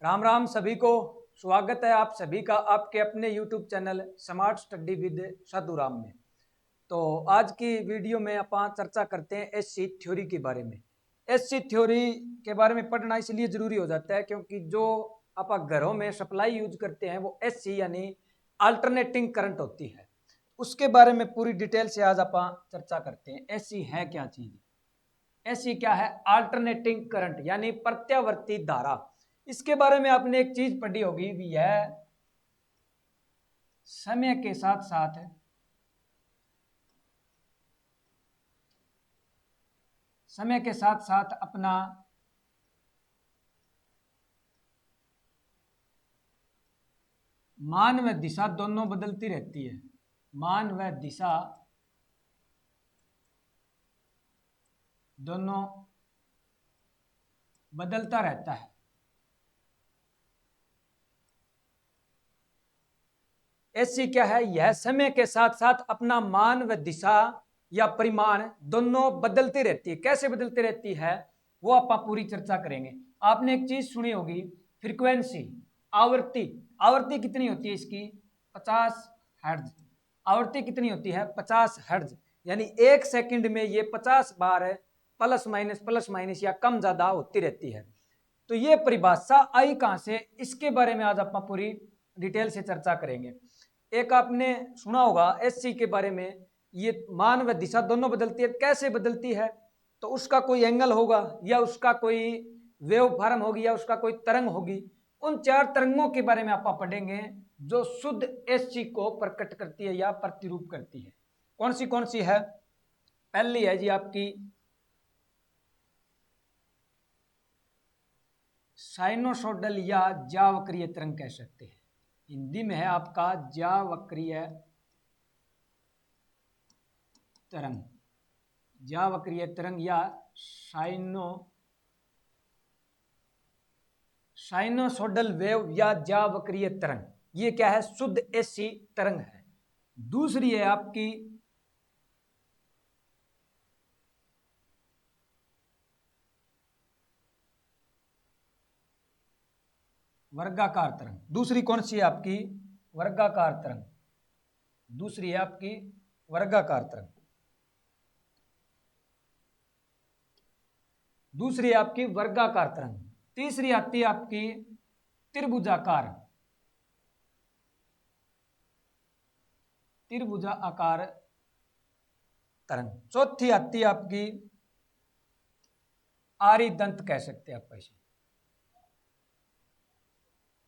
राम राम सभी को। स्वागत है आप सभी का आपके अपने YouTube channel smart study with Sadhuram में। तो आज की वीडियो में अपन चर्चा करते हैं एससी थ्योरी के बारे में। एससी थ्योरी के बारे में पढ़ना इसलिए जरूरी हो जाता है क्योंकि जो अपन घरों में सप्लाई यूज करते हैं वो एससी यानी अल्टरनेटिंग करंट होती है। उसके बारे में पूरी डिटेल से आज अपन चर्चा करते हैं। एससी है क्या चीज? एससी क्या है? अल्टरनेटिंग करंट यानी प्रत्यावर्ती धारा। इसके बारे में आपने एक चीज पढ़ी होगी भी है, समय के साथ साथ अपना मान व दिशा दोनों बदलती रहती है। मान व दिशा दोनों बदलता रहता है। एससी क्या है? यह समय के साथ साथ अपना मान व दिशा या परिमाण दोनों बदलती रहती है। कैसे बदलती रहती है वो आप पूरी चर्चा करेंगे। आपने एक चीज सुनी होगी, फ्रीक्वेंसी, आवृत्ति। आवृत्ति कितनी होती है इसकी? 50 हर्ट्ज। आवृत्ति कितनी होती है? 50 हर्ट्ज। यानी एक सेकंड में ये 50 बार प्लस माइनस या कम ज्यादा होती रहती है। तो ये परिभाषा आई कहां से, इसके बारे में आज आप पूरी डिटेल से चर्चा करेंगे। एक आपने सुना होगा एससी के बारे में, ये मान व दिशा दोनों बदलती है। कैसे बदलती है? तो उसका कोई एंगल होगा या उसका कोई वेव फॉर्म होगी या उसका कोई तरंग होगी। उन चार तरंगों के बारे में आप पढ़ेंगे जो शुद्ध एससी को प्रकट करती है या प्रतिरूप करती है। कौन सी है? पहली है जी आपकी साइनोसोडल या ज्यावक्रीय तरंग कह सकते हैं। हिंदी में है आपका ज्यावक्रीय तरंग। ज्यावक्रीय तरंग या साइनोसोडल वेव या ज्यावक्रीय तरंग, ये क्या है? शुद्ध एसी तरंग है। दूसरी है आपकी वर्गाकार तरंग। दूसरी कौन सी है आपकी? वर्गाकार तरंग। दूसरी है आपकी वर्गाकार तरंग। दूसरी है आपकी वर्गाकार तरंग। तीसरी आती है आपकी त्रिभुजाकार आकार तरंग। चौथी आती है आपकी आरीदंत कह सकते हैं आप ऐसे।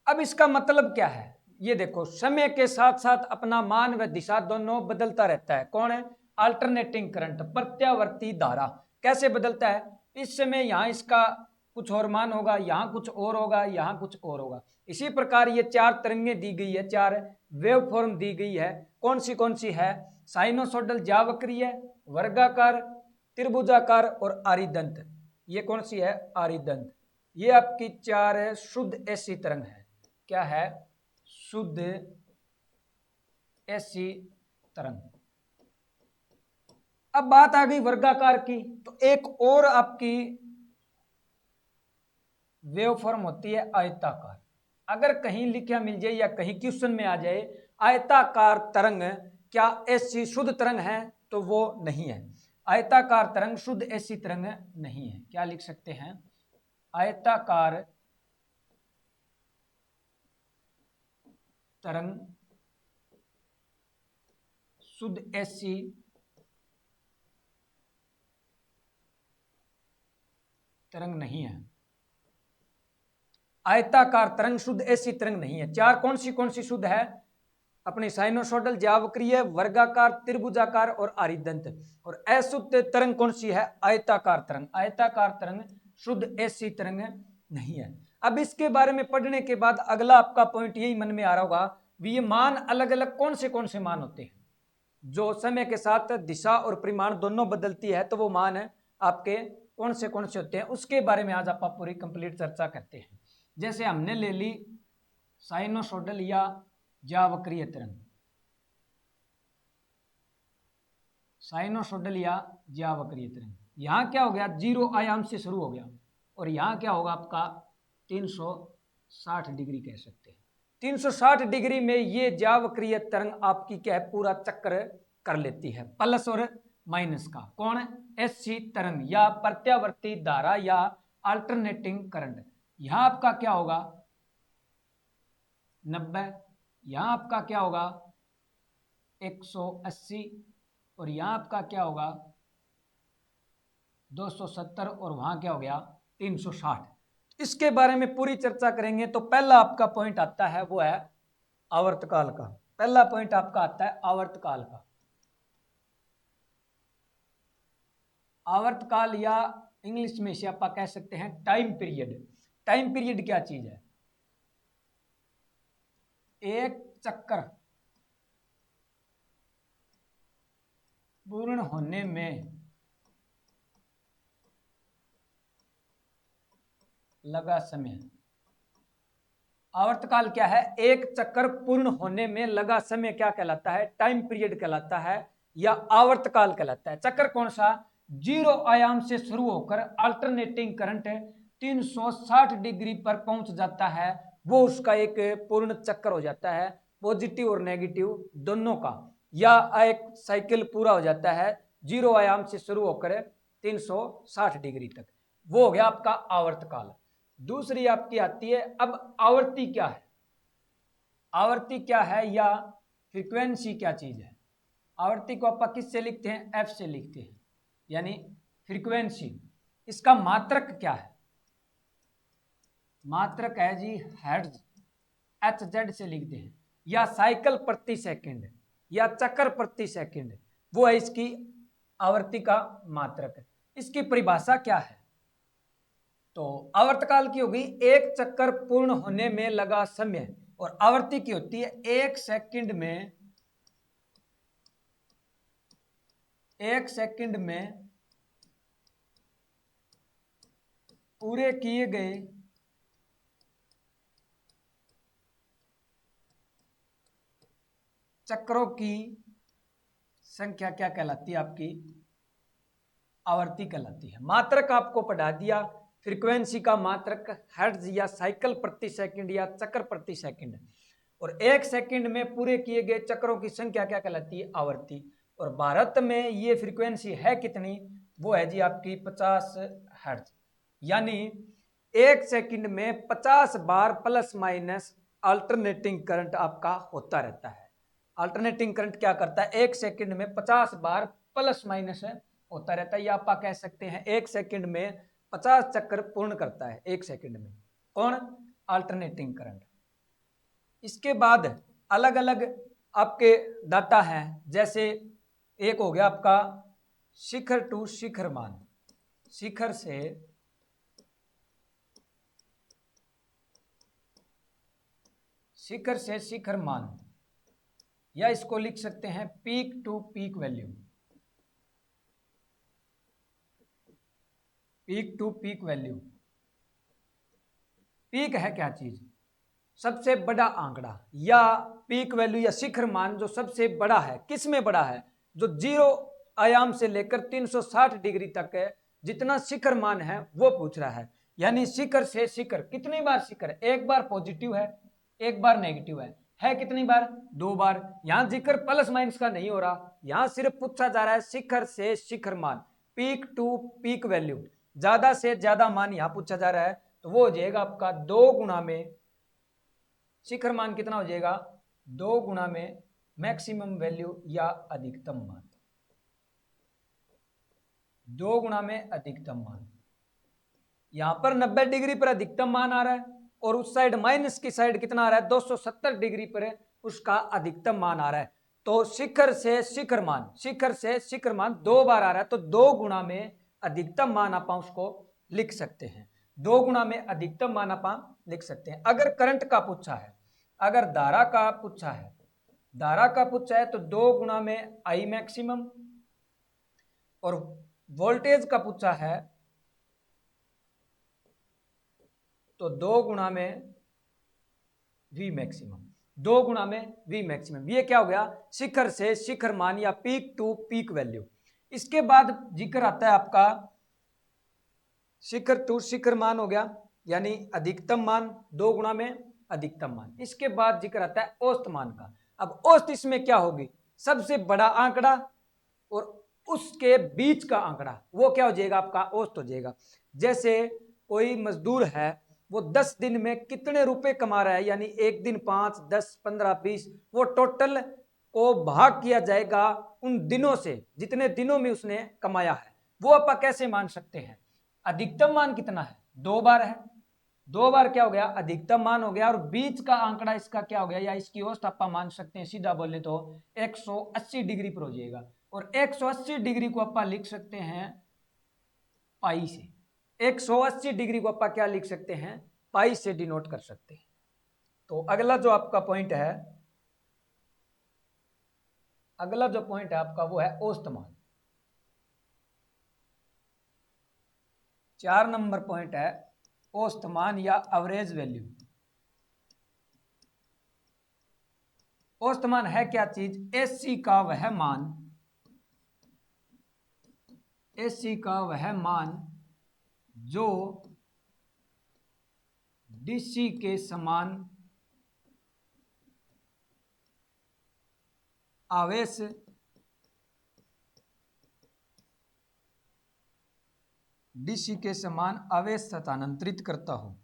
अब इसका मतलब क्या है ये देखो, समय के साथ साथ अपना मान व दिशा दोनों बदलता रहता है। कौन है? अल्टरनेटिंग करंट, प्रत्यावर्ती धारा। कैसे बदलता है? इस समय यहां इसका कुछ और मान होगा, यहां कुछ और होगा, यहां कुछ और होगा। इसी प्रकार ये चार तरंगें दी गई है, चार वेव फॉर्म दी गई है। कौन सी है? साइनोसोडल ज्यावक्रीय, वर्गाकार, त्रिभुजाकार और आरीदंत। ये कौन सी है? आरीदंत। ये आपकी चार शुद्ध एसी तरंग है। क्या है? शुद्ध एसी तरंग। अब बात आ गई वर्गाकार की, तो एक और आपकी वेव फॉर्म होती है आयताकार। अगर कहीं लिखा मिल जाए या कहीं क्वेश्चन में आ जाए आयताकार तरंग क्या एसी शुद्ध तरंग है, तो वो नहीं है। आयताकार तरंग शुद्ध एसी तरंग नहीं है। क्या लिख सकते हैं? आयताकार तरंग शुद्ध एसी तरंग नहीं है। आयताकार तरंग शुद्ध एसी तरंग नहीं है। चार कौन सी शुद्ध है? अपनी साइनोसोडल, ज्यावक्रीय, वर्गाकार, त्रिभुजाकार और आरीदंत। और अशुद्ध तरंग कौन सी है? आयताकार तरंग। आयताकार तरंग शुद्ध एसी तरंग नहीं है। अब इसके बारे में पढ़ने के बाद अगला आपका पॉइंट यही मन में आ रहा होगा, ये मान अलग अलग कौन से मान होते हैं जो समय के साथ दिशा और परिमाण दोनों बदलती है, तो वो मान है आपके कौन से होते हैं, उसके बारे में आज आप पूरी कंप्लीट चर्चा करते हैं। जैसे हमने ले ली साइनोसोडल या ज्यावक्रीय तरंग। साइनोसोडल या ज्यावक्रीय तरंग, यहां क्या हो गया? 0 आयाम से शुरू हो गया और यहां क्या होगा आपका 360 360 डिग्री कह सकते हैं। 360 डिग्री में ये ज्यावक्रिय तरंग आपकी क्या है, पूरा चक्कर कर लेती है, प्लस और माइनस का। कौन? एससी तरंग या प्रत्यावर्ती धारा या अल्टरनेटिंग करंट। यहां आपका क्या होगा 90, यहां आपका क्या होगा 180 और यहां आपका क्या होगा 270 और वहां क्या हो गया 360। इसके बारे में पूरी चर्चा करेंगे। तो पहला आपका पॉइंट आता है वो है आवर्तकाल का। पहला पॉइंट आपका आता है आवर्तकाल का। आवर्तकाल या इंग्लिश में से आप कह सकते हैं टाइम पीरियड। टाइम पीरियड क्या चीज है? एक चक्कर पूर्ण होने में लगा समय। आवर्तकाल क्या है? एक चक्कर पूर्ण होने में लगा समय क्या कहलाता है? टाइम पीरियड कहलाता है या आवर्तकाल कहलाता है। चक्कर कौन सा? 0 आयाम से शुरू होकर अल्टरनेटिंग करंट 360 डिग्री पर पहुंच जाता है, वो उसका एक पूर्ण चक्कर हो जाता है, पॉजिटिव और नेगेटिव दोनों का, या एक साइकिल पूरा हो जाता है 0 आयाम से शुरू होकर 360 डिग्री तक, वो हो गया आपका आवर्तकाल। दूसरी आपकी आती है अब आवर्ती क्या है। आवर्ती क्या है या फ्रीक्वेंसी क्या चीज है? आवर्ती को आप किससे लिखते हैं? एफ से लिखते हैं, यानी फ्रीक्वेंसी। इसका मात्रक क्या है? मात्रक है जी हर्ट्ज, एच जेड से लिखते हैं, या साइकिल प्रति सेकंड या चक्कर प्रति सेकंड, वो है इसकी आवर्ती का मात्रक। इसकी परिभाषा क्या है? तो आवर्तकाल की होगी एक चक्कर पूर्ण होने में लगा समय, और आवर्ती की होती है 1 सेकंड में, 1 सेकंड में पूरे किए गए चक्रों की संख्या क्या कहलाती है? आपकी आवर्ती कहलाती है। मात्रक आपको पढ़ा दिया, फ्रीक्वेंसी का मात्रक हर्ट्ज या साइकिल प्रति सेकंड या चक्कर प्रति सेकंड, और 1 सेकंड में पूरे किए गए चक्रों की संख्या क्या कहलाती है? आवर्ती। और भारत में ये फ्रीक्वेंसी है कितनी? वो है जी आपकी 50 हर्ट्ज, यानी 1 सेकंड में 50 बार प्लस माइनस अल्टरनेटिंग करंट आपका होता रहता है। अल्टरनेटिंग करंट क्या करता है? 1 सेकंड में 50 बार प्लस माइनस होता रहता है, या आप कह सकते हैं 1 सेकंड में 50 चक्कर पूर्ण करता है 1 सेकंड में। कौन? Alternating current. इसके बाद अलग अलग आपके डाटा हैं, जैसे एक हो गया आपका शिखर टू शिखर मान, शिखर से शिखर मान, या इसको लिख सकते हैं peak to peak value. Peak to peak value, peak है क्या चीज? सबसे बड़ा आंकड़ा, या पीक वैल्यू या शिखर मान जो सबसे बड़ा है। किस में बड़ा है? जो 0 आयाम से लेकर 360 डिग्री तक है, जितना शिखर मान है वो पूछ रहा है। यानी शिखर से शिखर, कितनी बार शिखर? एक बार पॉजिटिव है, एक बार नेगेटिव है कितनी बार? 2 बार। यहां जिक्र प्लस माइनस का नहीं हो रहा, यहां सिर्फ पूछा जा रहा है शिखर से शिखर मान, पीक टू पीक वैल्यू, ज्यादा से ज्यादा मान यहां पूछा जा रहा है। तो वो हो जाएगा आपका 2 गुना में शिखर मान कितना हो जाएगा? 2 गुना में मैक्सिमम वैल्यू या अधिकतम मान, 2 गुना में अधिकतम मान। यहां पर 90 डिग्री पर अधिकतम मान आ रहा है, और उस साइड माइनस की साइड कितना आ रहा है? 270 डिग्री पर उसका अधिकतम मान आ रहा है। तो शिखर से शिखर मान, शिखर से शिखर मान 2 बार आ रहा है, तो 2 गुना में अधिकतम मान आप उसको लिख सकते हैं। 2 गुना में अधिकतम मान आप लिख सकते हैं। अगर करंट का पूछा है, अगर धारा का पूछा है, धारा का पूछा है तो 2 गुना में आई मैक्सिमम, और वोल्टेज का पूछा है तो 2 गुना में वी मैक्सिमम, 2 गुना में वी मैक्सिमम। ये क्या हो गया? शिखर से शिखर मान या पीक टू पीक वैल्यू। इसके बाद जिक्र आता है आपका शिखर टू शिखर मान हो गया, यानी अधिकतम मान 2 गुणा में अधिकतम मान। इसके बाद जिक्र आता है औसत मान का। अब औसत इसमें क्या होगी, सबसे बड़ा आंकड़ा और उसके बीच का आंकड़ा, वो क्या हो जाएगा आपका औसत हो जाएगा। जैसे कोई मजदूर है, वो 10 दिन में कितने रुपए कमा रहा है, यानी एक दिन 5, 10, 15, 20, वो टोटल को भाग किया जाएगा उन दिनों से जितने दिनों में उसने कमाया है। वो आप कैसे मान सकते हैं, अधिकतम मान कितना है, 2 बार है, 2 बार क्या हो गया अधिकतम मान हो गया, और बीच का आंकड़ा इसका क्या हो गया, या इसकी औसत आप मान सकते हैं, सीधा बोले तो 180 डिग्री पर हो जाएगा। और 180 डिग्री को आप लिख सकते हैं पाई से। 180 डिग्री को आप क्या लिख सकते हैं, पाई से डिनोट कर सकते हैं। तो अगला जो आपका पॉइंट है, अगला जो पॉइंट है आपका वो है औसत मान। 4 नंबर पॉइंट है औसत मान या एवरेज वैल्यू। औसत मान है क्या चीज, एससी का वह मान, एससी का वह मान जो डीसी के समान आवेश डीसी के समान आवेश स्थानांतरित करता हो।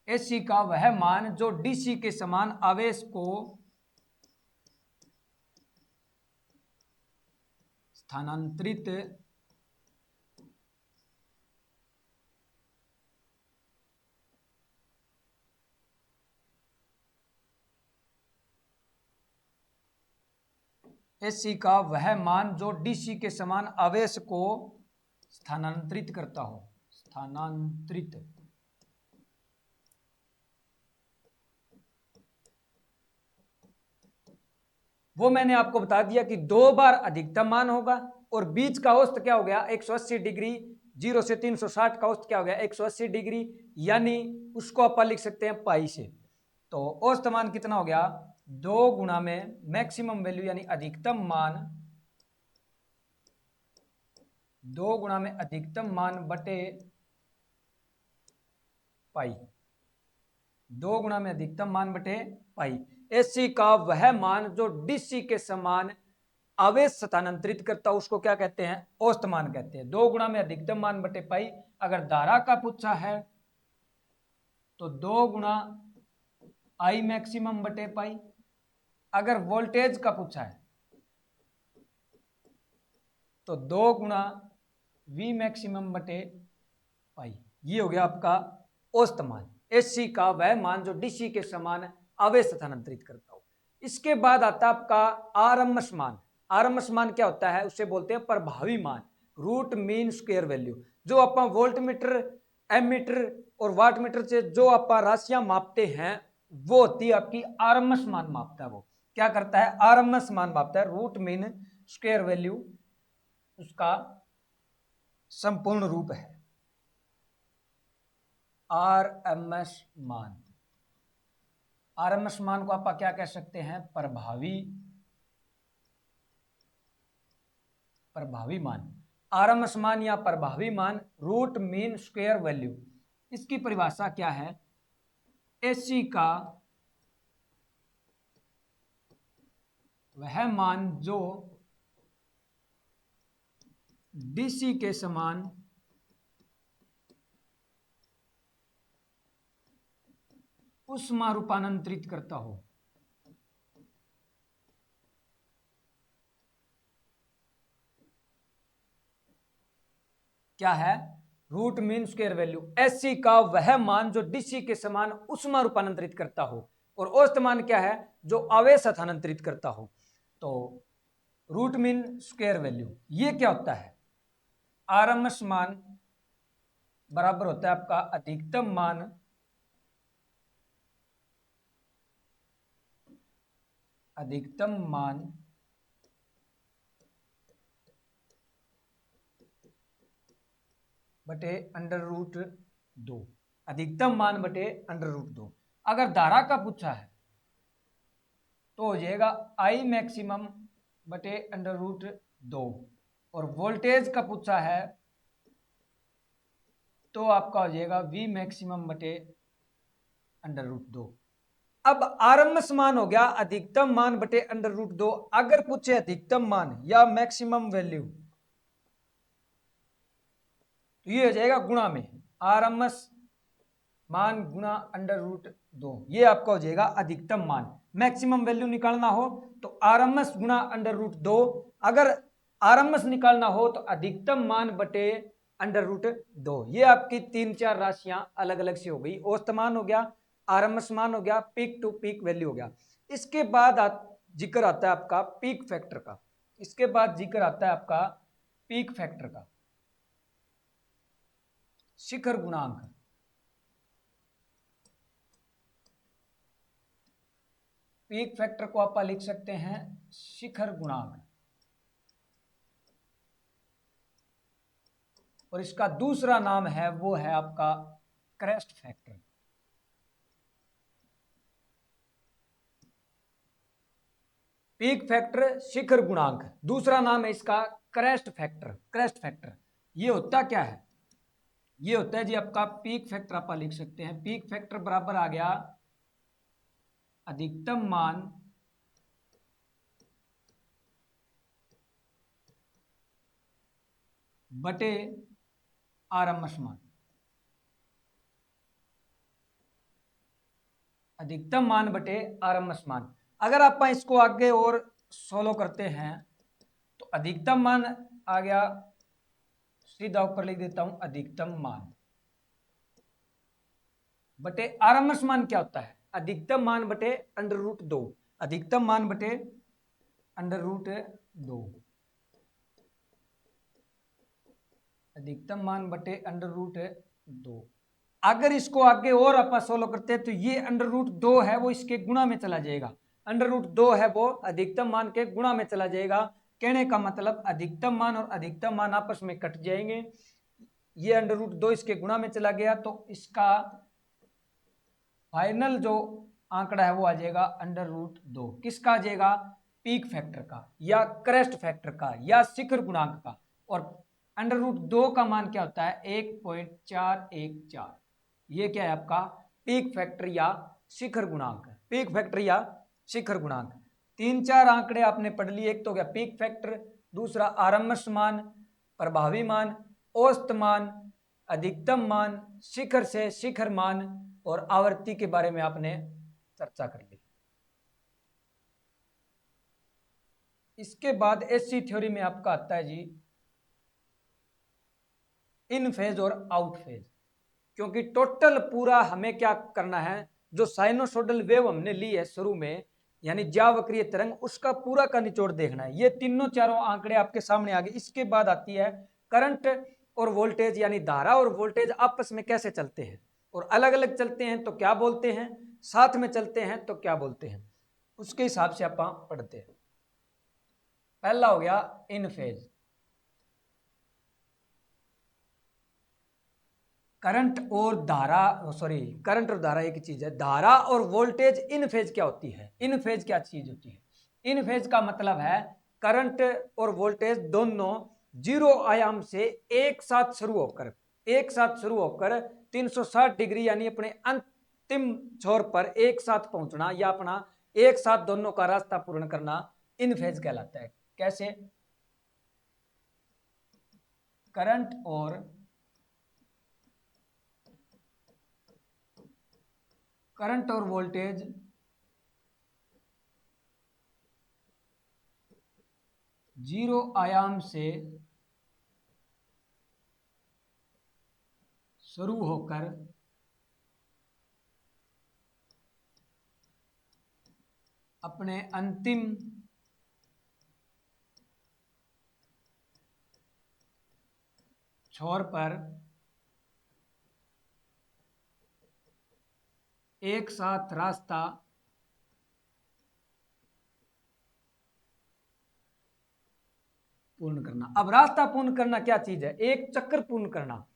एसी का वह मान जो डीसी के समान आवेश को स्थानांतरित एसी का वह मान जो डीसी के समान आवेश को स्थानांतरित करता हो, स्थानांतरित। वो मैंने आपको बता दिया कि 2 बार अधिकतम मान होगा और बीच का औसत क्या हो गया 180 डिग्री, 0 से 360 का औसत क्या हो गया 180 डिग्री, यानी उसको आप लिख सकते हैं पाई से। तो औसत मान कितना हो गया, 2 गुणा में मैक्सिमम वैल्यू यानी अधिकतम मान, 2 गुणा में अधिकतम मान बटे पाई, 2 गुणा में अधिकतम मान बटे पाई। एसी का वह मान जो डीसी के समान आवेश स्थानांतरित करता उसको क्या कहते हैं, औसत मान कहते हैं। 2 गुणा में अधिकतम मान बटे पाई। अगर धारा का पूछा है तो 2 गुणा आई मैक्सिमम बटे पाई। अगर वोल्टेज का पूछा है तो 2 गुणा वी मैक्सिमम बटे पाई। ये हो गया आपका औसत मान, एसी का वह मान जो डीसी के समान आवेश स्थानांतरित करता हो। इसके बाद आता है आपका आरएमएस मान। आरएमएस मान क्या होता है, उसे बोलते हैं प्रभावी मान, रूट मीन स्क्वायर वैल्यू। जो आप वोल्ट मीटर, एमीटर और वाट मीटर से जो आप राशियां मापते हैं वो होती है आपकी आरएमएस मान मापता है। वो क्या करता है, आरएमएस मान मापता है, रूट मीन स्क्वायर वैल्यू उसका संपूर्ण रूप है आरएमएस मान। आरएमएस मान को आप क्या कह सकते हैं, प्रभावी मान। आरएमएस मान या प्रभावी मान, रूट मीन स्क्वायर वैल्यू। इसकी परिभाषा क्या है, एसी का वह मान जो डीसी के समान उष्मा रूपांतरित करता हो। क्या है, root mean square value. AC का वह मान जो डीसी के समान उष्मा रूपांतरित करता हो। और औसत मान क्या है, जो आवेश स्थानांतरित करता हो। तो रूट मीन स्क्वायर वैल्यू ये क्या होता है, आरएमएस मान बराबर होता है आपका अधिकतम मान बटे √2, अधिकतम मान बटे √2। अगर धारा का पूछा है तो हो जाएगा आई मैक्सिमम बटे √2। और वोल्टेज का पूछा है तो आपका हो जाएगा V मैक्सिमम बटे √2। अब आरएमएस मान हो गया अधिकतम मान बटे √2। अगर पूछे अधिकतम मान या मैक्सिमम वैल्यू तो ये हो जाएगा गुणा में आरएमएस मान गुणा √2, ये आपका हो जाएगा अधिकतम मान। मैक्सिमम वैल्यू निकालना हो तो आरएमएस गुणा √2, अगर आरएमएस निकालना हो तो अधिकतम मान बटे √2। ये आपकी 3-4 राशियां अलग अलग से हो गई। औसत मान हो गया, आरएमएस मान हो गया, पीक टू पीक वैल्यू हो गया। इसके बाद जिक्र आता है आपका पीक फैक्टर का। इसके बाद जिक्र आता है आपका पीक फैक्टर का, शिखर गुणांक। पीक फैक्टर को आप लिख सकते हैं शिखर गुणांक, और इसका दूसरा नाम है वो है आपका क्रेस्ट फैक्टर। पीक फैक्टर शिखर गुणांक, दूसरा नाम है इसका क्रेस्ट फैक्टर। क्रेस्ट फैक्टर ये होता क्या है? ये होता है जी आपका पीक फैक्टर आप लिख सकते हैं। पीक फैक्टर बराबर आ गया अधिकतम मान बटे आरएमएस मान। अधिकतम मान बटे आरएमएस मान। अगर आप इसको आगे और सोल्व करते हैं तो अधिकतम मान आ गया, सीधा ऊपर लिख देता हूं अधिकतम मान बटे आरएमएस मान क्या होता है? अधिकतम मान बटे √2। अधिकतम मान बटे √2। अधिकतम मान बटे √2। अगर इसको आगे और अपन सोल्व करते हैं तो ये √2 है वो इसके गुणा में चला जाएगा। √2 है वो अधिकतम मान के गुणा में चला जाएगा। कहने का मतलब अधिकतम मान और अधिकतम मान आपस में कट जाएंगे। ये √2 इसके गुणा में चला गया तो इसका फाइनल जो आंकड़ा है वो आ जाएगा √2। किसका आ जाएगा? पीक फैक्टर का या क्रेस्ट फैक्टर का या शिखर गुणांक का। और √2 का मान क्या होता है? 1.414। ये क्या है आपका? पीक फैक्टर या शिखर गुणांक। पीक फैक्टर या शिखर गुणांक। 3-4 आंकड़े आपने पढ़ लिए। एक तो हो गया पीक फैक्टर, दूसरा आरएमएस मान, प्रभावी मान, औसत मान, अधिकतम मान, शिखर से शिखर मान और आवृत्ति के बारे में आपने चर्चा कर ली। इसके बाद एससी थ्योरी में आपका आता है जी इन फेज और आउट फेज। क्योंकि टोटल पूरा हमें क्या करना है, जो साइनोसोडल वेव हमने ली है शुरू में यानी ज्यावक्रीय तरंग, उसका पूरा का निचोड़ देखना है। ये तीनों चारों आंकड़े आपके सामने आ गए। इसके बाद आती है करंट और वोल्टेज, यानी धारा और वोल्टेज आपस में कैसे चलते हैं, और अलग अलग चलते हैं तो क्या बोलते हैं, साथ में चलते हैं तो क्या बोलते हैं, उसके हिसाब से आप पढ़ते हैं। पहला हो गया इन फेज। करंट और धारा एक ही चीज है। धारा और वोल्टेज इन फेज क्या होती है? इन फेज क्या चीज होती है? इन फेज का मतलब है करंट और वोल्टेज दोनों जीरो आयाम से एक साथ शुरू होकर 360 डिग्री यानी अपने अंतिम छोर पर एक साथ पहुंचना या अपना एक साथ दोनों का रास्ता पूर्ण करना इन फेज कहलाता है। कैसे? करंट और वोल्टेज जीरो आयाम से शुरू होकर अपने अंतिम छोर पर एक साथ रास्ता पूर्ण करना। अब रास्ता पूर्ण करना क्या चीज है? एक चक्कर पूर्ण करना।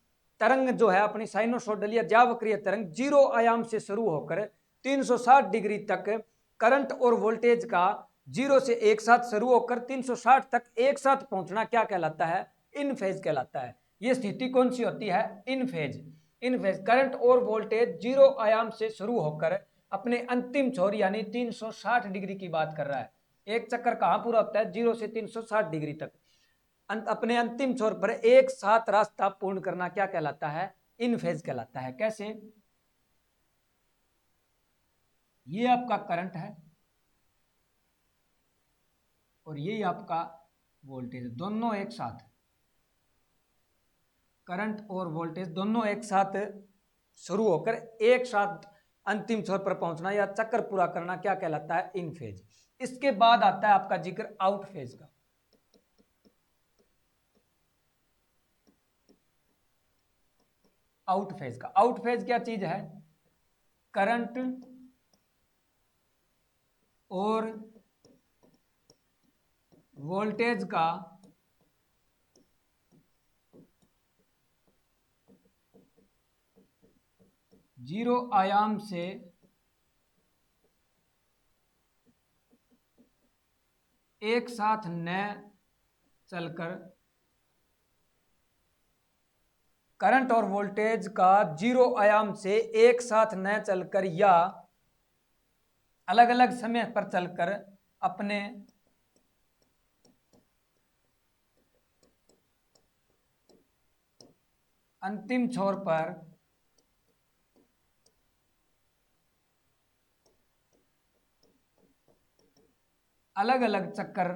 तरंग जो है अपनी साइनोसोडल या ज्यावक्रीय तरंग जीरो आयाम से शुरू होकर 360 डिग्री तक करंट और वोल्टेज का जीरो से एक साथ शुरू होकर 360 तक एक साथ पहुंचना क्या कहलाता है? इन फेज कहलाता है। ये स्थिति कौन सी होती है? इन फेज। इन फेज करंट और वोल्टेज जीरो आयाम से शुरू होकर अपने अंतिम छोर यानी 360 डिग्री की बात कर रहा है। एक चक्कर कहाँ पूरा होता है? 0 से 360 डिग्री तक अपने अंतिम छोर पर एक साथ रास्ता पूर्ण करना क्या कहलाता है? इन फेज कहलाता है। कैसे? ये आपका करंट है और ये आपका वोल्टेज, दोनों एक साथ, करंट और वोल्टेज दोनों एक साथ शुरू होकर एक साथ अंतिम छोर पर पहुंचना या चक्कर पूरा करना क्या कहलाता है? इन फेज। इसके बाद आता है आपका जिक्र आउट फेज का। आउट फेज का, आउट फेज क्या चीज है? करंट और वोल्टेज का जीरो आयाम से एक साथ न चलकर, करंट और वोल्टेज का जीरो आयाम से एक साथ न चलकर या अलग अलग समय पर चलकर अपने अंतिम छोर पर अलग अलग चक्कर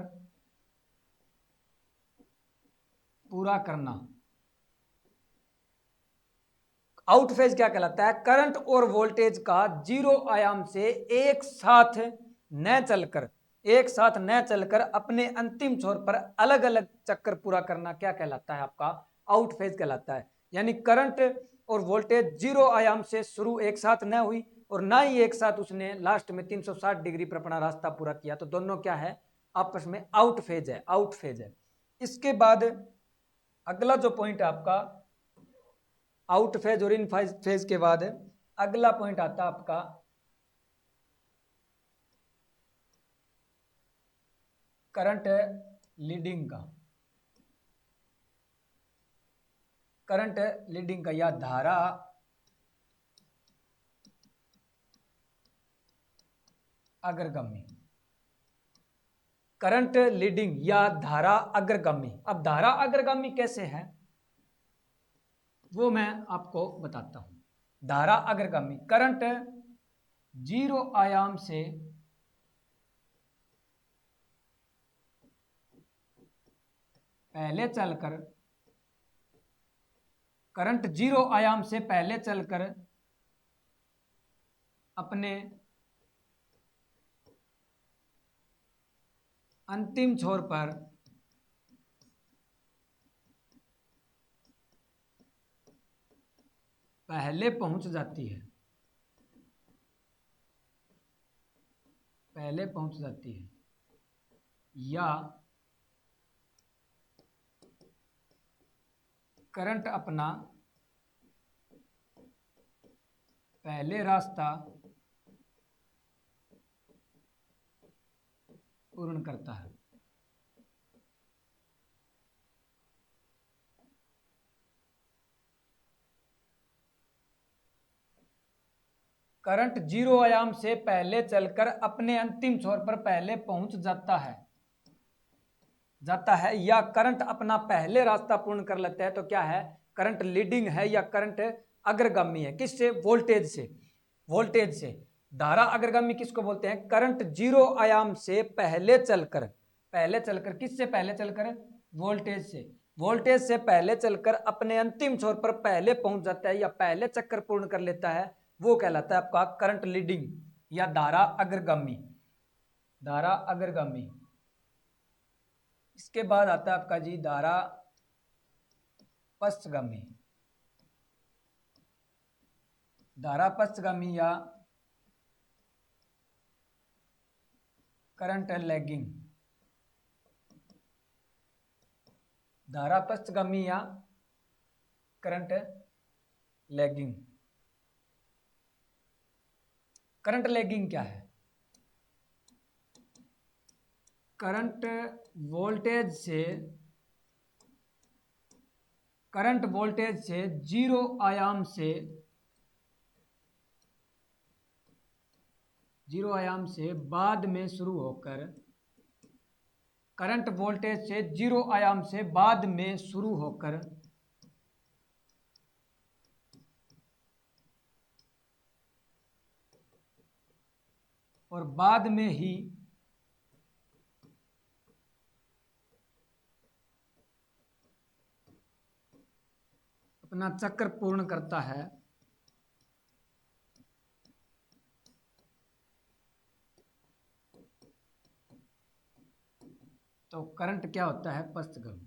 पूरा करना। आउट फेज क्या कहलाता है? करंट और वोल्टेज का जीरो आयाम से एक साथ न चलकर, एक साथ न चलकर अपने अंतिम छोर पर अलग अलग चक्कर पूरा करना क्या कहलाता है? आपका आउट फेज कहलाता है। यानी करंट और वोल्टेज जीरो आयाम से शुरू एक साथ न हुई और ना ही एक साथ उसने लास्ट में 360 डिग्री पर अपना रास्ता पूरा किया, तो दोनों क्या है? आपस में आउट फेज है, आउट फेज है। इसके बाद अगला जो पॉइंट है आपका आउट फेज और इन फेज के बाद अगला पॉइंट आता है आपका करंट लीडिंग का। करंट लीडिंग का या धारा अग्रगामी। करंट लीडिंग या धारा अग्रगामी। अब धारा अग्रगामी कैसे है वो मैं आपको बताता हूं। धारा अग्रगामी, करंट जीरो आयाम से पहले चलकर, करंट जीरो आयाम से पहले चलकर अपने अंतिम छोर पर पहले पहुंच जाती है, पहले पहुंच जाती है या करंट अपना पहले रास्ता पूर्ण करता है। करंट जीरो आयाम से पहले चलकर अपने अंतिम छोर पर पहले पहुंच जाता है या करंट अपना पहले रास्ता पूर्ण कर लेता है, तो क्या है? करंट लीडिंग है या करंट अग्रगामी है। किससे? वोल्टेज से। वोल्टेज से। धारा अग्रगामी किसको बोलते हैं? करंट जीरो आयाम से पहले चलकर, पहले चलकर, किससे पहले चलकर? वोल्टेज से। वोल्टेज से पहले चलकर अपने अंतिम छोर पर पहले पहुंच जाता है या पहले चक्कर पूर्ण कर लेता है, वो कहलाता है आपका करंट लीडिंग या धारा अग्रगामी। धारा अग्रगामी। इसके बाद आता है आपका जी धारा पश्चगामी। धारा पश्चगामी या करंट लैगिंग। धारा पश्चगामी या करंट लैगिंग। करंट लैगिंग क्या है? करंट वोल्टेज से करंट वोल्टेज से जीरो आयाम से बाद में शुरू होकर, करंट वोल्टेज से जीरो आयाम से बाद में शुरू होकर और बाद में ही अपना चक्र पूर्ण करता है, तो करंट क्या होता है? पश्चगामी।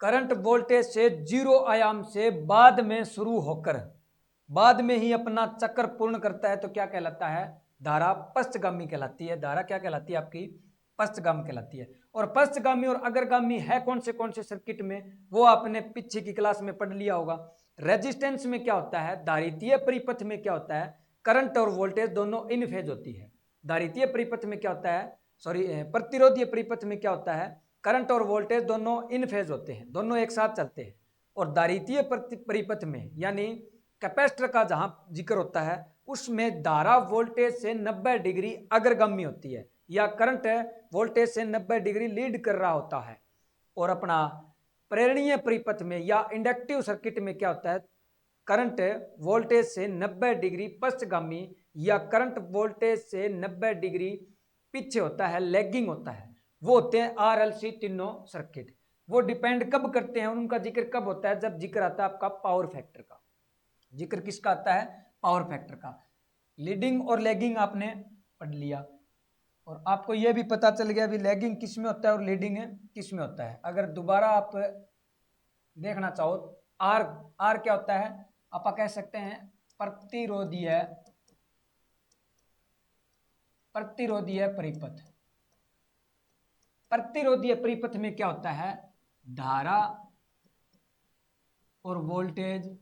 करंट वोल्टेज से जीरो आयाम से बाद में शुरू होकर बाद में ही अपना चक्र पूर्ण करता है, तो क्या कहलाता है? धारा पश्चगामी कहलाती है। धारा क्या कहलाती है आपकी? पश्चगामी कहलाती है। और पश्चगामी और अग्रगामी है कौन से सर्किट में, वो आपने पीछे की क्लास में पढ़ लिया होगा। रेजिस्टेंस में क्या होता है? धारितीय परिपथ में क्या होता है? करंट और वोल्टेज दोनों इन फेज होती है। धारितीय परिपथ में क्या होता है? प्रतिरोधीय परिपथ में क्या होता है? करंट और वोल्टेज दोनों इन फेज होते हैं, दोनों एक साथ चलते हैं। और धारितीय परिपथ में यानी कैपेसिटर का जहां जिक्र होता है, उसमें धारा वोल्टेज से 90 डिग्री अग्रगामी होती है, या करंट वोल्टेज से 90 डिग्री लीड कर रहा होता है। और अपना प्रेरणीय परिपथ में या इंडक्टिव सर्किट में क्या होता है? करंट वोल्टेज से 90 डिग्री पश्चगामी या करंट वोल्टेज से 90 डिग्री पीछे होता है, लैगिंग होता है। वो होते हैं RLC तीनों सर्किट। वो डिपेंड कब करते हैं, उनका जिक्र कब होता है? जब जिक्र आता है आपका पावर फैक्टर का। जिक्र किसका आता है? पावर फैक्टर का। लीडिंग और लैगिंग आपने पढ़ लिया, और आपको यह भी पता चल गया भी लैगिंग किस में होता है और लीडिंग किस में होता है। अगर दोबारा आप देखना चाहो, आर क्या होता है? आप कह सकते हैं प्रतिरोधीय परिपथ। प्रतिरोधीय परिपथ में क्या होता है? धारा और वोल्टेज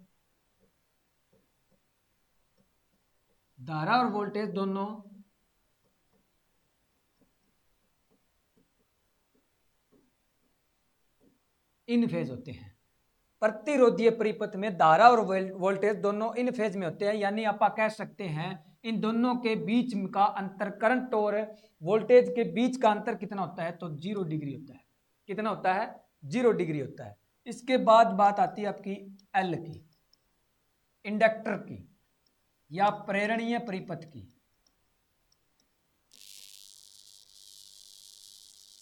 दोनों इन फेज होते हैं। प्रतिरोधीय परिपथ में धारा और वोल्टेज दोनों इन फेज में होते हैं, यानी आप कह सकते हैं इन दोनों के बीच का अंतर, करंट और वोल्टेज के बीच का अंतर कितना होता है? तो 0 डिग्री होता है। कितना होता है? 0 डिग्री होता है। इसके बाद बात आती है आपकी एल की, इंडक्टर की या प्रेरणीय परिपथ की।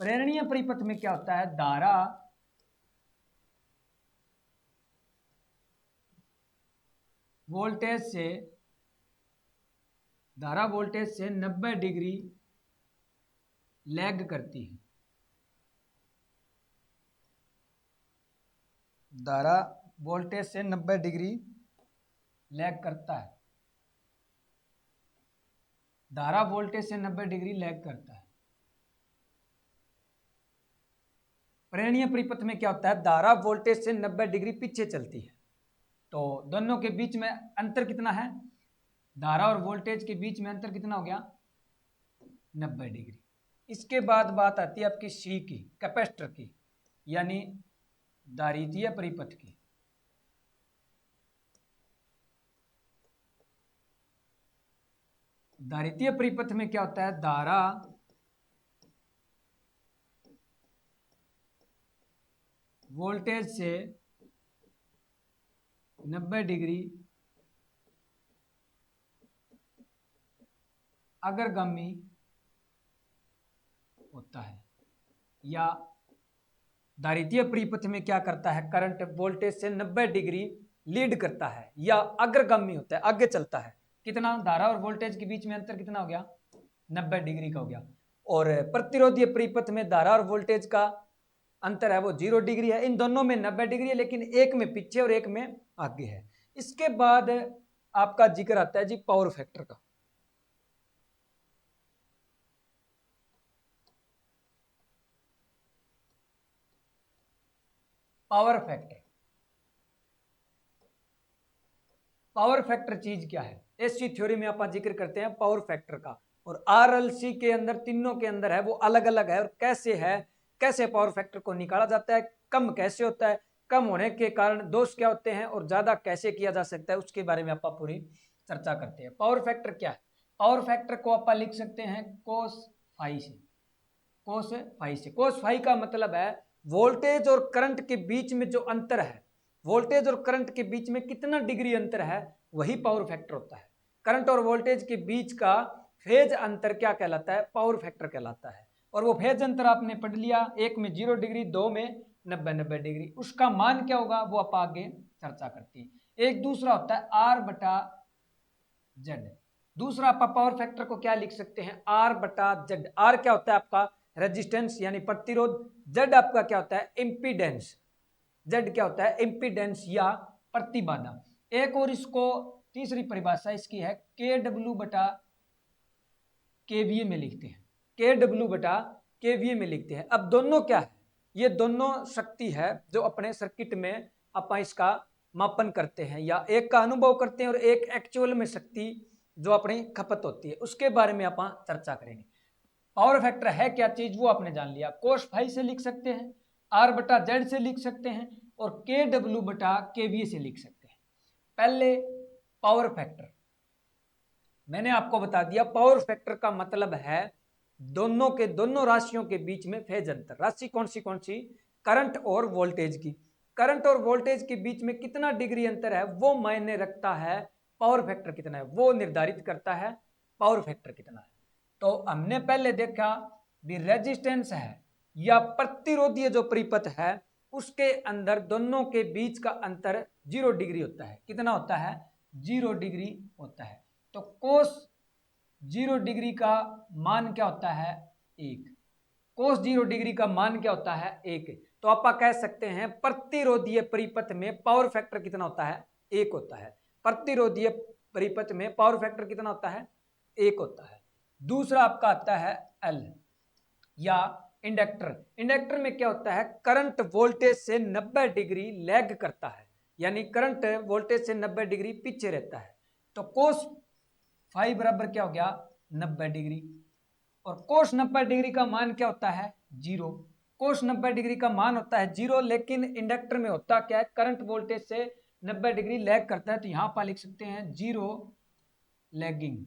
प्रेरणीय परिपथ में क्या होता है? धारा वोल्टेज से 90 डिग्री लैग करती है। धारा वोल्टेज से 90 डिग्री लैग करता है। धारा वोल्टेज से 90 डिग्री लैग करता है। प्रेरणीय परिपथ में क्या होता है? धारा वोल्टेज से 90 डिग्री पीछे चलती है। तो दोनों के बीच में अंतर कितना है? धारा और वोल्टेज के बीच में अंतर कितना हो गया? 90 डिग्री। इसके बाद बात आती है आपकी सी की, कैपेसिटर की, यानी धारितीय परिपथ की। धारितीय परिपथ में क्या होता है? धारा वोल्टेज से 90 डिग्री अग्रगामी होता है, या धारितीय परिपथ में क्या करता है? करंट वोल्टेज से 90 डिग्री लीड करता है या अग्रगामी होता है, आगे चलता है। कितना? धारा और वोल्टेज के बीच में अंतर कितना हो गया? 90 डिग्री का हो गया। और प्रतिरोधीय परिपथ में धारा और वोल्टेज का अंतर है वो 0 डिग्री है। इन दोनों में 90 डिग्री है, लेकिन एक में पीछे और एक में आगे है। इसके बाद आपका जिक्र आता है जी पावर फैक्टर का। पावर फैक्टर चीज क्या है? एससी थ्योरी में आप जिक्र करते हैं पावर फैक्टर का, और आरएलसी के अंदर तीनों के अंदर है वो अलग अलग है। और कैसे है कैसे पावर फैक्टर को निकाला जाता है, कम कैसे होता है, कम होने के कारण दोष क्या होते हैं और ज्यादा कैसे किया जा सकता है, उसके बारे में आप पूरी चर्चा करते हैं। पावर फैक्टर क्या है? पावर फैक्टर को आप लिख सकते हैं कोस फाई से। कोस फाई से, कोस फाई का मतलब है वोल्टेज और करंट के बीच में जो अंतर है, वोल्टेज और करंट के बीच में कितना डिग्री अंतर है, वही पावर फैक्टर होता है। करंट और वोल्टेज के बीच का फेज अंतर क्या कहलाता है? पावर फैक्टर कहलाता है। और वो फेज अंतर आपने पढ़ लिया, एक में 0 डिग्री, दो में 90 डिग्री। उसका मान क्या होगा वो आप आगे चर्चा करते हैं। एक दूसरा होता है आर बटा जेड। दूसरा आप पावर फैक्टर को क्या लिख सकते हैं? आर बटा जेड। आर क्या होता है आपका? रेजिस्टेंस यानी प्रतिरोध। जेड आपका क्या होता है? इम्पीडेंस। जेड क्या होता है? इम्पीडेंस या प्रतिबाधा। एक और इसको तीसरी परिभाषा इसकी है के डब्ल्यू बटा केवीए में लिखते हैं। के डब्ल्यू बटा केवीए में लिखते हैं। अब दोनों क्या है? ये दोनों शक्ति है जो अपने सर्किट में अपन इसका मापन करते हैं, या एक का अनुभव करते हैं और एक एक्चुअल में शक्ति जो अपनी खपत होती है, उसके बारे में अपन चर्चा करेंगे। पावर फैक्टर है क्या चीज वो आपने जान लिया। कोस फाई से लिख सकते हैं, आर बटा जेड से लिख सकते हैं और के डब्ल्यू बटा केवीए से लिख सकते हैं। पहले पावर फैक्टर मैंने आपको बता दिया। पावर फैक्टर का मतलब है दोनों के दोनों राशियों के बीच में फेज अंतर। राशि कौन सी? करंट और वोल्टेज की। करंट और वोल्टेज के बीच में कितना डिग्री अंतर है वो मायने रखता है। पावर फैक्टर कितना है वो निर्धारित करता है पावर फैक्टर कितना है। तो हमने पहले देखा भी रेजिस्टेंस है या प्रतिरोधीय जो परिपथ है उसके अंदर दोनों के बीच का अंतर 0 डिग्री होता है। कितना होता है? 0 डिग्री होता है। तो कोस 0 डिग्री का मान क्या होता है? 1। कोस 0 डिग्री का मान क्या होता है? 1। तो आप कह सकते हैं प्रतिरोधीय परिपथ में पावर फैक्टर कितना होता है? 1 होता है। प्रतिरोधीय परिपथ में पावर फैक्टर कितना होता है? 1 होता है। दूसरा आपका आता है एल या इंडक्टर। इंडक्टर में क्या होता है? करंट वोल्टेज से 90 डिग्री लैग करता है, यानी करंट वोल्टेज से 90 डिग्री पीछे रहता है। तो कोस फाई बराबर क्या हो गया? 90 डिग्री। और कोस 90 डिग्री का मान क्या होता है? 0। कोस 90 डिग्री का मान होता है 0, लेकिन इंडक्टर में होता क्या है? करंट वोल्टेज से 90 डिग्री लैग करता है, तो यहां पर लिख सकते हैं 0 लैगिंग।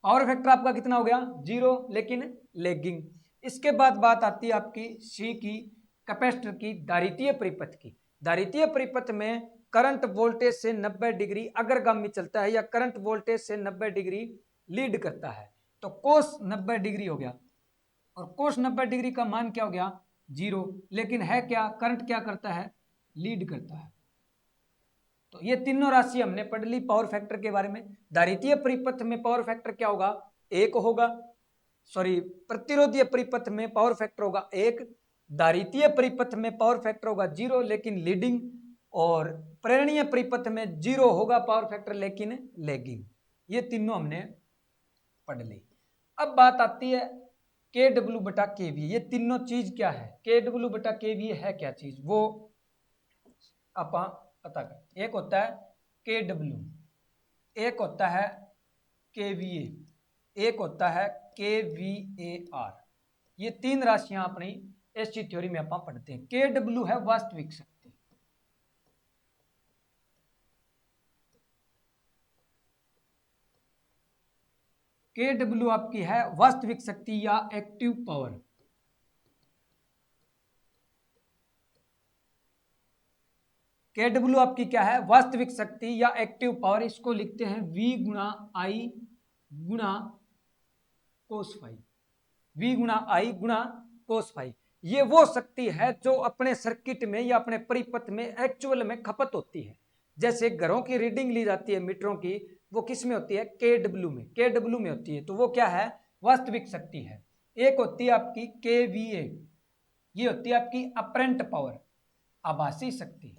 पावर फैक्टर आपका कितना हो गया? 0 लेकिन लैगिंग। इसके बाद बात आती है आपकी सी की, कैपेसिटर की दारितीय परिपथ की। दारितीय परिपथ में करंट वोल्टेज से 90 डिग्री अग्रगामी चलता है या करंट वोल्टेज से 90 डिग्री लीड करता है, तो कोस 90 डिग्री हो गया। और कोस 90 डिग्री का मान क्या हो गया? 0। लेकिन है क्या? करंट क्या करता है? लीड करता है। तो ये तीनों राशि हमने पढ़ ली पावर फैक्टर के बारे में। दारितीय परिपथ में पावर फैक्टर क्या होगा? 1 होगा। सॉरी, प्रतिरोधीय परिपथ में पावर फैक्टर होगा 1, दारितीय परिपथ में पावर फैक्टर होगा 0 लेकिन लीडिंग, और प्रेरणीय परिपथ में 0 होगा पावर फैक्टर लेकिन लैगिंग। ये तीनों हमने पढ़ ली। अब बात आती है के डब्ल्यू बटा केवी। ये तीनों चीज क्या है? के डब्ल्यू बटा केवी है क्या चीज वो आप पता कर। एक होता है के डब्ल्यू, एक होता है केवीए, एक होता है केवीएआर। ये तीन राशियां अपनी एससी थ्योरी में अपन पढ़ते हैं। के डब्ल्यू है वास्तविक शक्ति। के डब्ल्यू आपकी है वास्तविक शक्ति या एक्टिव पावर। के डब्ल्यू आपकी क्या है? वास्तविक शक्ति या एक्टिव पावर। इसको लिखते हैं V गुणा आई गुणा कोस फाई। V गुणा आई गुणा कोस फाई। ये वो शक्ति है जो अपने सर्किट में या अपने परिपथ में एक्चुअल में खपत होती है। जैसे घरों की रीडिंग ली जाती है मीटरों की, वो किस में होती है? के डब्ल्यू में। के डब्ल्यू में होती है, तो वो क्या है? वास्तविक शक्ति है। एक होती है आपकी केवीए, ये होती है आपकी अपरेंट पावर, आभासी शक्ति।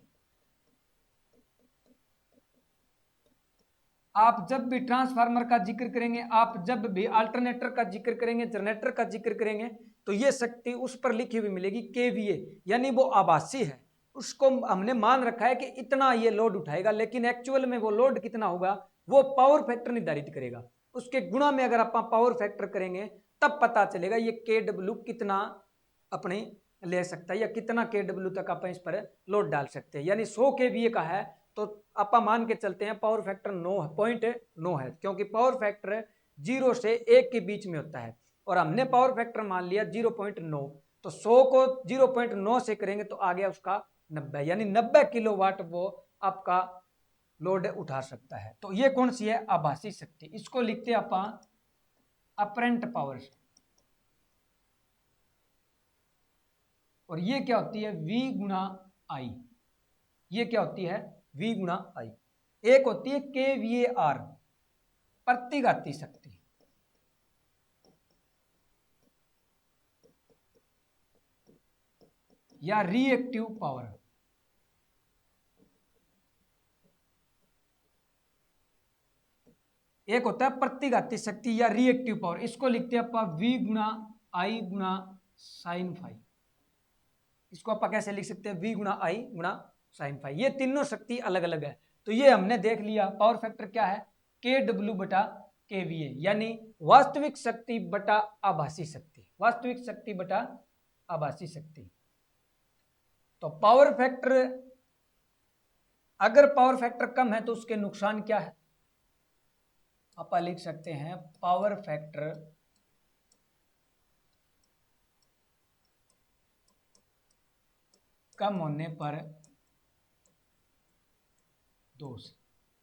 आप जब भी ट्रांसफार्मर का जिक्र करेंगे, आप जब भी अल्टरनेटर का जिक्र करेंगे, जनरेटर का जिक्र करेंगे, तो ये शक्ति उस पर लिखी हुई मिलेगी केवीए, यानी वो आभासी है। उसको हमने मान रखा है कि इतना ये लोड उठाएगा, लेकिन एक्चुअल में वो लोड कितना होगा वो पावर फैक्टर निर्धारित करेगा। उसके गुणा में अगर आप पावर फैक्टर करेंगे तब पता चलेगा ये के डब्ल्यू कितना अपनी ले सकता है, या कितना KW तक आप इस पर लोड डाल सकते हैं। यानी 100 kVA का है तो आप मान के चलते हैं पावर फैक्टर 9.9 है, क्योंकि पावर फैक्टर 0 से 1 के बीच में होता है, और हमने पावर फैक्टर मान लिया 0.9, तो 100 को 0.9 से करेंगे तो आ गया उसका 90, यानी 90 किलोवाट वो आपका लोड उठा सकता है। तो ये कौन सी है? आभासी शक्ति। इसको लिखते हैं आप अपरेंट पावर, और ये क्या होती है? V गुणा I। ये क्या होती है? V गुणा I। एक होती है kVAR, प्रतिघाती शक्ति, या रिएक्टिव पावर। एक होता है प्रतिघाती शक्ति या रिएक्टिव पावर, इसको लिखते हैं आप V गुणा I गुणा साइन फाई। इसको आप कैसे लिख सकते हैं? V गुणा I गुणा साइन फाई। ये तीनों शक्ति अलग अलग है। तो ये हमने देख लिया पावर फैक्टर क्या है, KW बटा KVA, यानी वास्तविक शक्ति बटा आभासी शक्ति, वास्तविक शक्ति बटा आभासी शक्ति। तो पावर फैक्टर, अगर पावर फैक्टर कम है तो उसके नुकसान क्या है? आप लिख सकते हैं पावर फैक्टर कम होने पर दोष।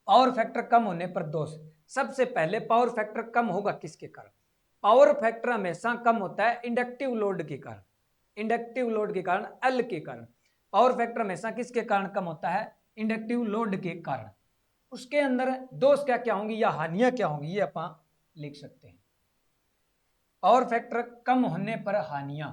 पावर फैक्टर कम होने पर दोष। सबसे पहले पावर फैक्टर कम होगा किसके कारण? पावर फैक्टर हमेशा कम होता है इंडक्टिव लोड के कारण, इंडक्टिव लोड के कारण, एल के कारण। पावर फैक्टर हमेशा किसके कारण कम होता है? इंडक्टिव लोड के कारण। उसके अंदर दोष क्या क्या होंगी या हानियां क्या होंगी, ये आप लिख सकते हैं। पावर फैक्टर कम होने पर हानियां,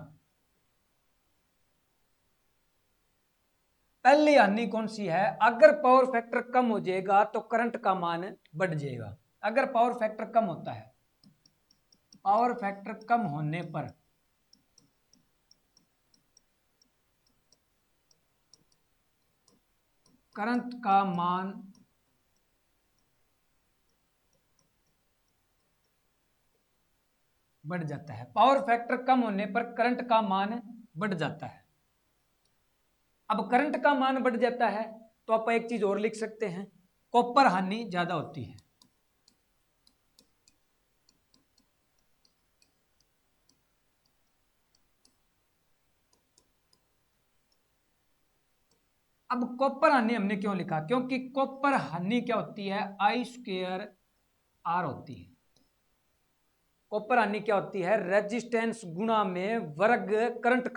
पहली हानि कौन सी है? अगर पावर फैक्टर कम हो जाएगा तो करंट का मान बढ़ जाएगा। अगर पावर फैक्टर कम होता है, पावर फैक्टर कम होने पर करंट का मान बढ़ जाता है। पावर फैक्टर कम होने पर करंट का मान बढ़ जाता है। अब करंट का मान बढ़ जाता है तो आप एक चीज और लिख सकते हैं, कॉपर हानि ज्यादा होती है। अब कॉपर हानि हमने क्यों लिखा? क्योंकि कॉपर हानि क्या होती है? I²R होती है। कॉपर हानि क्या होती है? रेजिस्टेंस गुणा में वर्ग करंट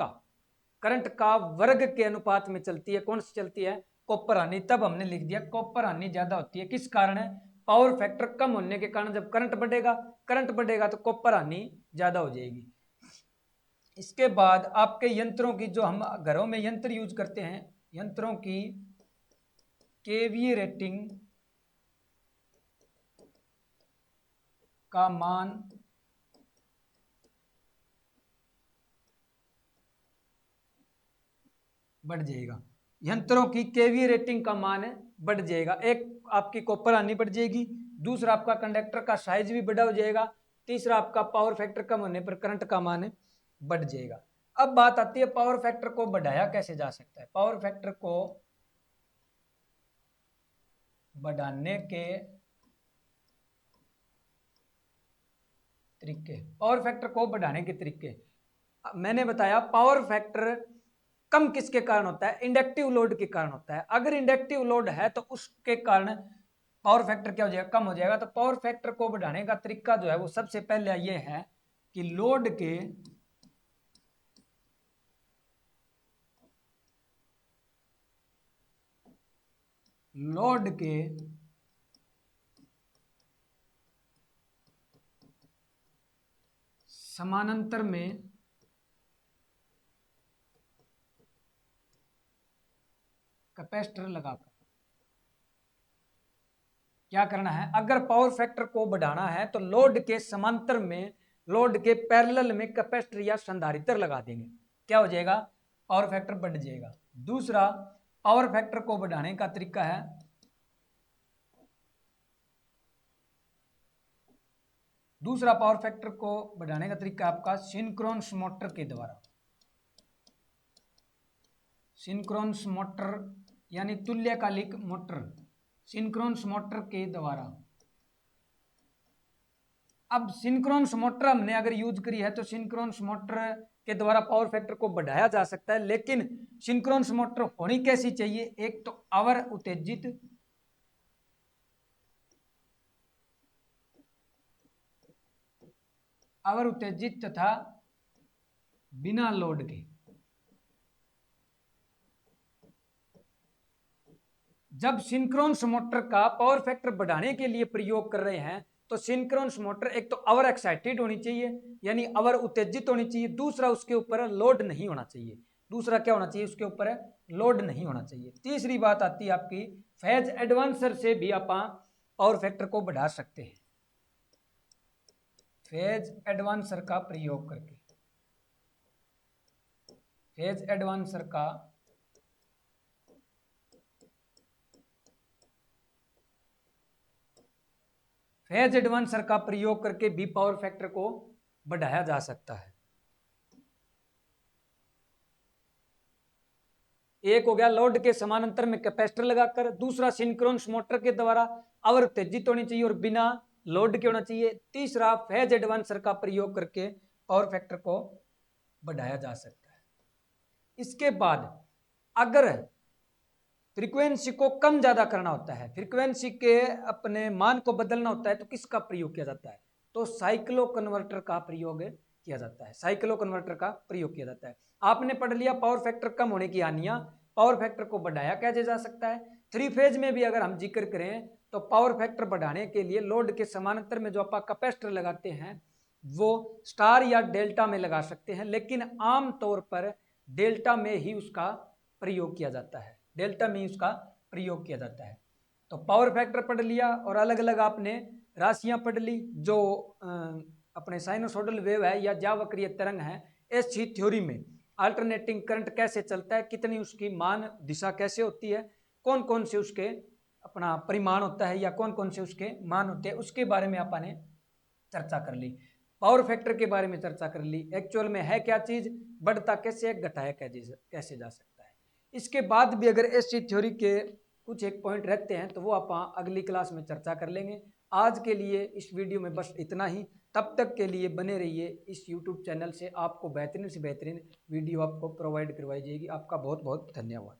का वर्ग के अनुपात में चलती है। कौन सी चलती है? कॉपर हानि। तब हमने लिख दिया कॉपर हानि ज्यादा होती है। किस कारण है? पावर फैक्टर कम होने के कारण। जब करंट बढ़ेगा तो कॉपर हानि ज्यादा हो जाएगी। इसके बाद आपके यंत्रों की, जो हम घरों में यंत्र यूज करते हैं, यंत्रों की केवीए रेटिंग का मान बढ़ जाएगा। यंत्रों की केवीए रेटिंग का मान बढ़ जाएगा। एक आपकी कॉपर हानि बढ़ जाएगी, दूसरा आपका कंडक्टर का साइज भी बड़ा हो जाएगा, तीसरा आपका पावर फैक्टर कम होने पर करंट का मान बढ़ जाएगा। अब बात आती है पावर फैक्टर को बढ़ाया कैसे जा सकता है? पावर फैक्टर को बढ़ाने के तरीके, पावर फैक्टर को बढ़ाने के तरीके मैंने बताया। पावर फैक्टर कम किसके कारण होता है? इंडक्टिव लोड के कारण होता है। अगर इंडक्टिव लोड है तो उसके कारण पावर फैक्टर क्या हो जाएगा? कम हो जाएगा। तो पावर फैक्टर को बढ़ाने का तरीका जो है वो सबसे पहले ये है कि लोड के समानांतर में कैपेसिटर लगाकर क्या करना है? अगर पावर फैक्टर को बढ़ाना है तो लोड के समांतर में, लोड के पैरेलल में कैपेसिटर या संधारित्र लगा देंगे। क्या हो जाएगा? पावर फैक्टर बढ़ जाएगा। दूसरा पावर फैक्टर को बढ़ाने का तरीका है पावर फैक्टर को बढ़ाने का तरीका आपका सिंक्रोनस मोटर के द्वारा। सिंक्रोनस मोटर यानी तुल्यकालिक मोटर, सिंक्रोनस मोटर के द्वारा। अब सिंक्रोनस मोटर हमने अगर यूज करी है तो सिंक्रोनस मोटर के द्वारा पावर फैक्टर को बढ़ाया जा सकता है, लेकिन सिंक्रोनस मोटर होनी कैसी चाहिए? एक तो अवर उत्तेजित, अवर उत्तेजित तथा बिना लोड के। जब सिंक्रोनस मोटर का पावर फैक्टर बढ़ाने के लिए प्रयोग कर रहे हैं तो सिंक्रोनस मोटर एक तो अवर एक्साइटेड होनी चाहिए यानी अवर उत्तेजित होनी चाहिए, दूसरा उसके ऊपर लोड नहीं होना चाहिए। दूसरा क्या होना चाहिए? उसके ऊपर लोड नहीं होना चाहिए। तीसरी बात आती है आपकी फेज एडवांसर से भी आप पावर फैक्टर को बढ़ा सकते हैं, फेज एडवांसर का प्रयोग करके। फेज एडवांसर का फेज एडवांसर का प्रयोग करके भी पावर फैक्टर को बढ़ाया जा सकता है। एक हो गया लोड के समानांतर में कैपेसिटर लगाकर, दूसरा सिंक्रोनस मोटर के द्वारा अवर उत्तेजित होनी चाहिए और बिना लोड के होना चाहिए, तीसरा फेज एडवांसर का प्रयोग करके पावर फैक्टर को बढ़ाया जा सकता है। इसके बाद अगर फ्रीक्वेंसी को कम ज्यादा करना होता है, फ्रीक्वेंसी के अपने मान को बदलना होता है, तो किसका प्रयोग किया जाता है? तो साइक्लो कन्वर्टर का प्रयोग किया जाता है, साइक्लो कन्वर्टर का प्रयोग किया जाता है। आपने पढ़ लिया पावर फैक्टर कम होने की हानियां, पावर फैक्टर को बढ़ाया कैसे जा सकता है। थ्री फेज में भी अगर हम जिक्र करें तो पावर फैक्टर बढ़ाने के लिए लोड के समानांतर में जो आप कैपेसिटर लगाते हैं वो स्टार या डेल्टा में लगा सकते हैं, लेकिन आम तौर पर डेल्टा में ही उसका प्रयोग किया जाता है, डेल्टा में उसका प्रयोग किया जाता है। तो पावर फैक्टर पढ़ लिया और अलग अलग आपने राशियां पढ़ ली, जो अपने साइनोसोडल वेव है या ज्यावक्रीय तरंग है। एससी थ्योरी में अल्टरनेटिंग करंट कैसे चलता है, कितनी उसकी मान दिशा कैसे होती है, कौन कौन से उसके अपना परिमाण होता है या कौन कौन से उसके मान होते हैं, उसके बारे में आपने चर्चा कर ली। पावर फैक्टर के बारे में चर्चा कर ली, एक्चुअल में है क्या चीज, बढ़ता कैसे, घटाया कैसे जा सकता है। इसके बाद भी अगर एससी थ्योरी के कुछ एक पॉइंट रहते हैं तो वो आप अगली क्लास में चर्चा कर लेंगे। आज के लिए इस वीडियो में बस इतना ही, तब तक के लिए बने रहिए इस यूट्यूब चैनल से, आपको बेहतरीन से बेहतरीन वीडियो आपको प्रोवाइड करवाई जाएगी। आपका बहुत बहुत धन्यवाद।